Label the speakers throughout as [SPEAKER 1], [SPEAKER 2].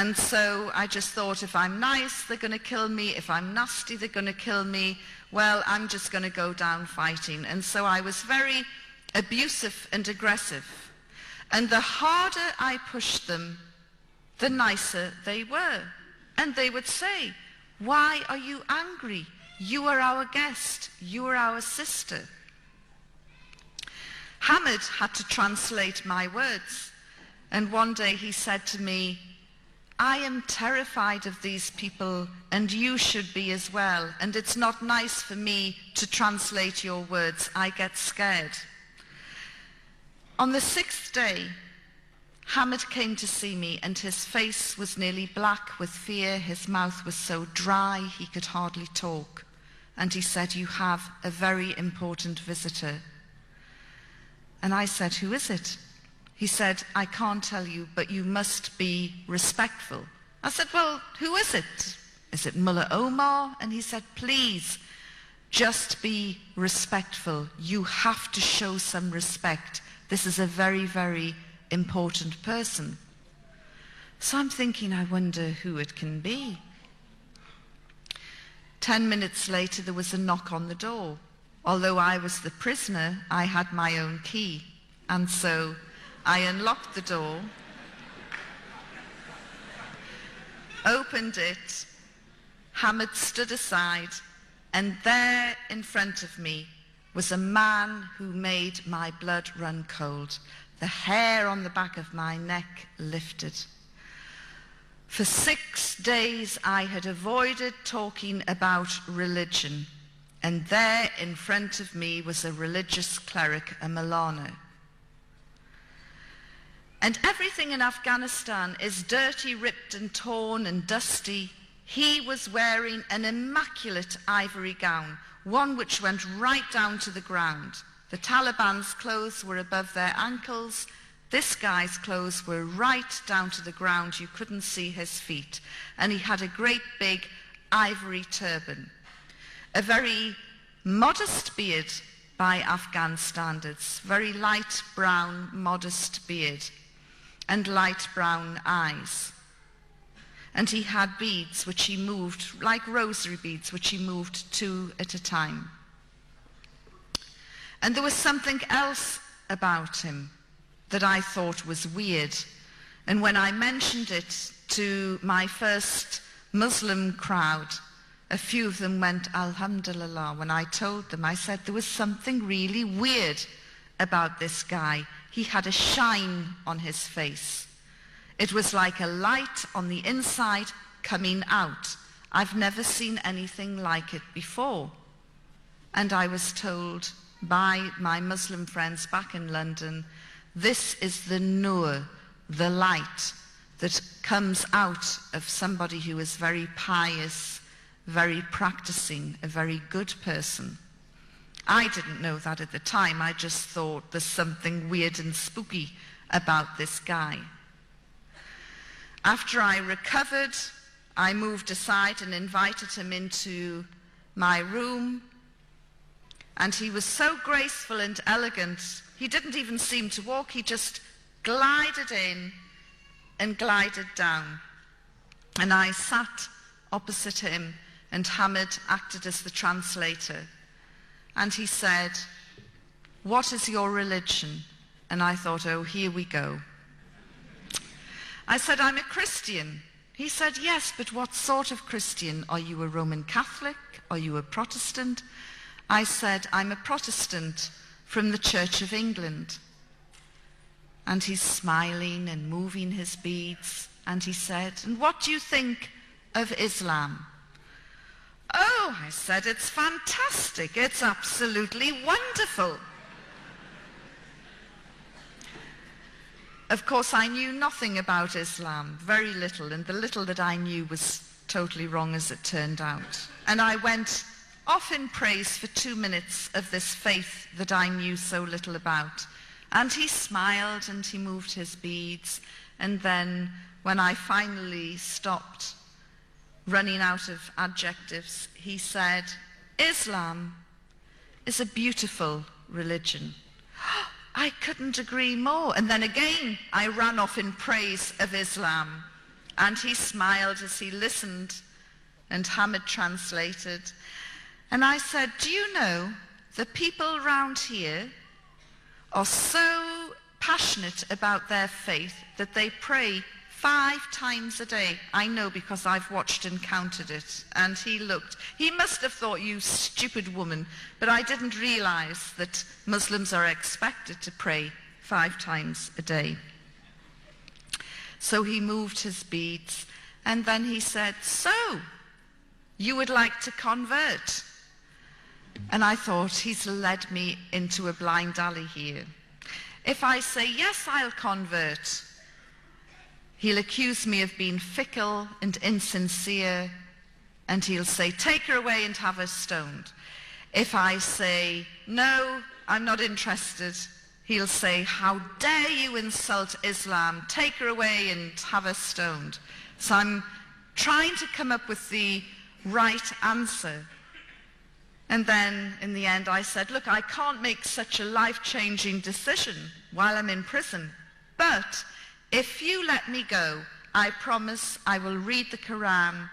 [SPEAKER 1] And so I just thought, if I'm nice, they're going to kill me. If I'm nasty, they're going to kill me. Well, I'm just going to go down fighting. And so I was very abusive and aggressive. And the harder I pushed them, the nicer they were. And they would say, "Why are you angry? You are our guest. You are our sister." Hamid had to translate my words. And one day he said to me, "I am terrified of these people, and you should be as well. And it's not nice for me to translate your words. I get scared." On the 6th day, Hamid came to see me, and his face was nearly black with fear. His mouth was so dry he could hardly talk. And he said, "You have a very important visitor." And I said, "Who is it?" He said, "I can't tell you, but you must be respectful." I said, "Well, who is it? Is it Mullah Omar?" And he said, "Please, just be respectful. You have to show some respect. This is a very, very important person." So I'm thinking, I wonder who it can be. 10 minutes later, there was a knock on the door. Although I was the prisoner, I had my own key. And so I unlocked the door, opened it. Hamid stood aside, and there in front of me was a man who made my blood run cold. The hair on the back of my neck lifted. For 6 days I had avoided talking about religion, and there in front of me was a religious cleric, a Milano. And everything in Afghanistan is dirty, ripped and torn and dusty. He was wearing an immaculate ivory gown, one which went right down to the ground. The Taliban's clothes were above their ankles. This guy's clothes were right down to the ground. You couldn't see his feet. And he had a great big ivory turban. A very modest beard by Afghan standards, very light brown, modest beard, and light brown eyes. And he had beads which he moved, like rosary beads, which he moved 2 at a time. And there was something else about him that I thought was weird. And when I mentioned it to my first Muslim crowd, a few of them went, "Alhamdulillah." When I told them, I said there was something really weird about this guy. He had a shine on his face. It was like a light on the inside coming out. I've never seen anything like it before. And I was told by my Muslim friends back in London, this is the nur, the light that comes out of somebody who is very pious, very practicing, a very good person. I didn't know that at the time. I just thought there's something weird and spooky about this guy. After I recovered, I moved aside and invited him into my room. And he was so graceful and elegant, he didn't even seem to walk. He just glided in and glided down. And I sat opposite him, and Hamid acted as the translator. And he said, "What is your religion?" And I thought, oh, here we go. I said, "I'm a Christian." He said, "Yes, but what sort of Christian? Are you a Roman Catholic? Are you a Protestant?" I said, "I'm a Protestant from the Church of England." And he's smiling and moving his beads. And he said, "And what do you think of Islam?" "Oh," I said, "it's fantastic. It's absolutely wonderful." Of course, I knew nothing about Islam, very little, and the little that I knew was totally wrong as it turned out. And I went off in praise for 2 minutes of this faith that I knew so little about. And he smiled and he moved his beads. And then when I finally stopped running out of adjectives, he said, "Islam is a beautiful religion." I couldn't agree more. And then again, I ran off in praise of Islam. And he smiled as he listened, and Hamid translated. And I said, do you know, the people round here are so passionate about their faith that they pray 5 times a day. I know because I've watched and counted it. And he looked. He must have thought, you stupid woman. But I didn't realize that Muslims are expected to pray 5 times a day. So he moved his beads. And then he said, so, you would like to convert? And I thought, he's led me into a blind alley here. If I say, yes, I'll convert, he'll accuse me of being fickle and insincere, and he'll say, take her away and have her stoned. If I say, no, I'm not interested, he'll say, how dare you insult Islam, take her away and have her stoned. So I'm trying to come up with the right answer. And then, in the end, I said, look, I can't make such a life-changing decision while I'm in prison. But if you let me go, I promise I will read the Quran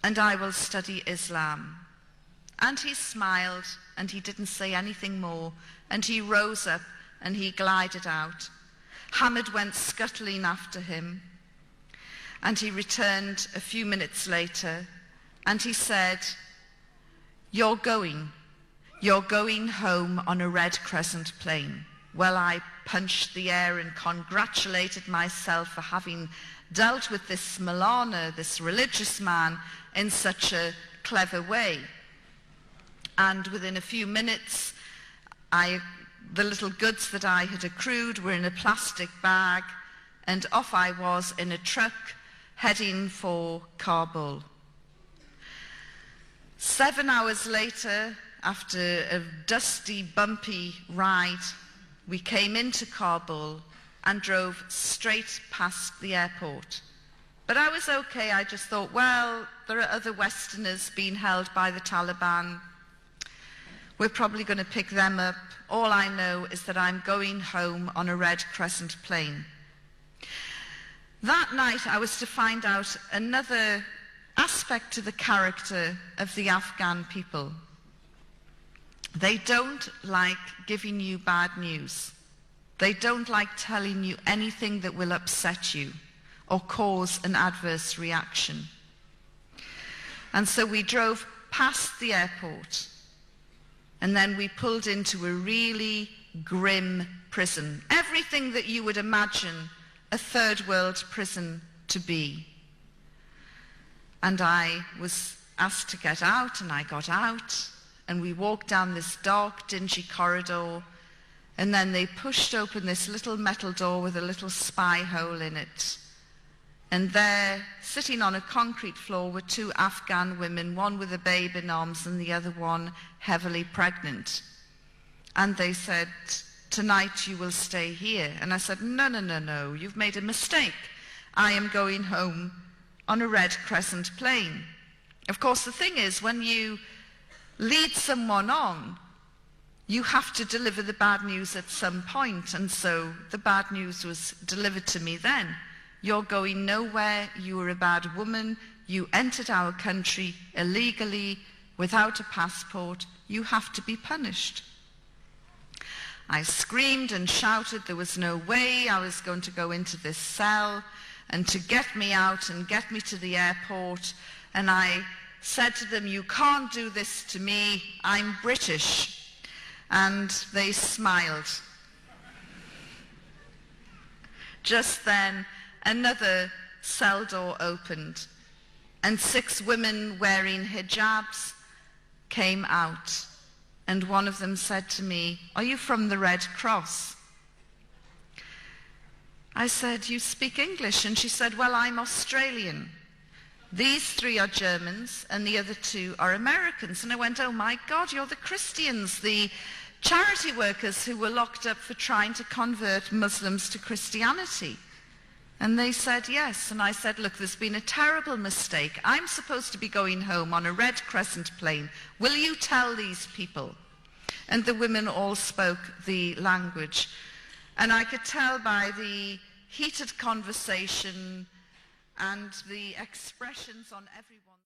[SPEAKER 1] and I will study Islam. And he smiled, and he didn't say anything more. And he rose up, and he glided out. Hamid went scuttling after him. And he returned a few minutes later, and he said, you're going home on a red crescent plane. Well, I punched the air and congratulated myself for having dealt with this Malana, this religious man, in such a clever way. And within a few minutes, the little goods that I had accrued were in a plastic bag, and off I was in a truck heading for Kabul. 7 hours later, after a dusty, bumpy ride, we came into Kabul and drove straight past the airport. But I was okay. I just thought, well, there are other Westerners being held by the Taliban. We're probably going to pick them up. All I know is that I'm going home on a red crescent plane. That night, I was to find out another aspect to the character of the Afghan people. They don't like giving you bad news. They don't like telling you anything that will upset you or cause an adverse reaction. And so we drove past the airport, and then we pulled into a really grim prison. Everything that you would imagine a third world prison to be. And I was asked to get out, and I got out, and we walked down this dark, dingy corridor, and then they pushed open this little metal door with a little spy hole in it. And there, sitting on a concrete floor, were 2 Afghan women, one with a babe in arms and the other one heavily pregnant. And they said, tonight you will stay here. And I said, no, you've made a mistake. I am going home on a red crescent plane. Of course, the thing is, when you lead someone on, you have to deliver the bad news at some point. And so the bad news was delivered to me then. You're going nowhere. You were a bad woman. You entered our country illegally without a passport. You have to be punished. I screamed and shouted. There was no way I was going to go into this cell, and to get me out and get me to the airport. And I said to them, you can't do this to me. I'm British. And they smiled. Just then, another cell door opened, and 6 women wearing hijabs came out. And one of them said to me, are you from the Red Cross? I said, you speak English? And she said, well, I'm Australian. These 3 are Germans, and the other 2 are Americans. And I went, oh my God, you're the Christians, the charity workers who were locked up for trying to convert Muslims to Christianity. And they said yes. And I said, look, there's been a terrible mistake. I'm supposed to be going home on a red crescent plane. Will you tell these people? And the women all spoke the language. And I could tell by the heated conversation and the expressions on everyone.